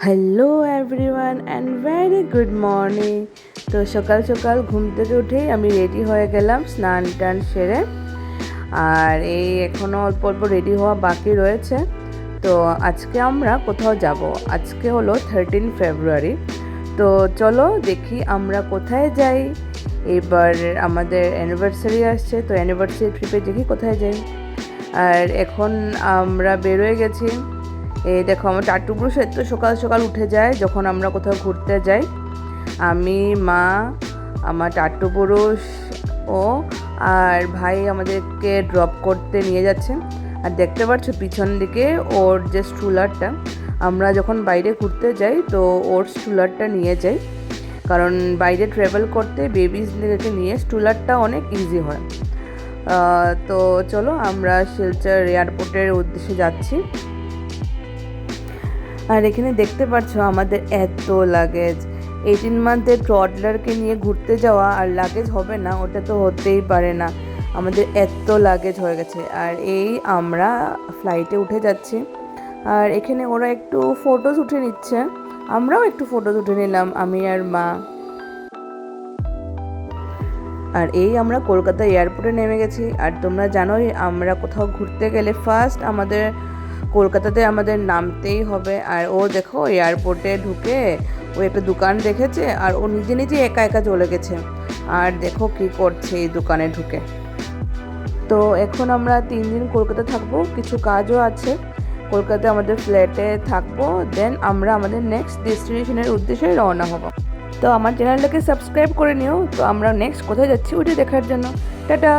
Hello everyone and very good morning. তো সকাল সকাল ঘুম থেকে উঠেই আমি রেডি হয়ে গেলাম স্নান টান সেরে। আর এই এখনও অল্প অল্প রেডি হওয়া বাকি রয়েছে। তো আজকে আমরা কোথাও যাব। আজকে হলো 13 ফেব্রুয়ারি। তো চলো দেখি আমরা কোথায় যাই। এবার আমাদের অ্যানিভার্সারি আসছে, তো অ্যানিভার্সারি ট্রিপে দেখি কোথায় যাই। আর এখন আমরা বেরোয় গেছি। এই দেখো আমার টাট্টু পুরুষ এত সকাল সকাল উঠে যায় যখন আমরা কোথাও ঘুরতে যাই। আমি, মা, আমার টাট্টু পুরুষ ও আর ভাই আমাদেরকে ড্রপ করতে নিয়ে যাচ্ছে। আর দেখতে পাচ্ছ পিছন দিকে ওর যে স্ট্রুলারটা, আমরা যখন বাইরে ঘুরতে যাই তো ওর স্ট্রুলারটা নিয়ে যাই, কারণ বাইরে ট্রাভেল করতে বেবিজদেরকে নিয়ে স্ট্রুলারটা অনেক ইজি হয়। তো চলো আমরা শিলচর এয়ারপোর্টের উদ্দেশ্যে যাচ্ছি। আর এখানে দেখতে পাচ্ছ আমাদের এত লাগেজ। 18 মান্থের ট্রডলারকে নিয়ে ঘুরতে যাওয়া আর লাগেজ হবে না, ওটা তো হতেই পারে না। আমাদের এত লাগেজ হয়ে গেছে। আর এই আমরা ফ্লাইটে উঠে যাচ্ছি। আর এখানে ওরা একটু ফটোজ উঠে নিচ্ছে, আমরাও একটু ফটোজ উঠে নিলাম, আমি আর মা। আর এই আমরা কলকাতা এয়ারপোর্টে নেমে গেছি। আর তোমরা জানোই আমরা কোথাও ঘুরতে গেলে ফার্স্ট আমাদের কলকাতাতে আমাদের নামতেই হবে। আর ও দেখো এয়ারপোর্টে ঢুকে ও একটা দোকান দেখেছে আর ও নিজে নিজে একা একা চলে গেছে। আর দেখো কি করছে এই দোকানে ঢুকে। তো এখন আমরা 3 দিন কলকাতা থাকবো, কিছু কাজও আছে কলকাতায়, আমাদের ফ্ল্যাটে থাকবো। দেন আমরা আমাদের নেক্সট ডেস্টিনেশনের উদ্দেশ্যে রওনা হব। তো আমার চ্যানেলটাকে সাবস্ক্রাইব করে নিও। তো আমরা নেক্সট কোথায় যাচ্ছি ওটা দেখার জন্য। টাটা।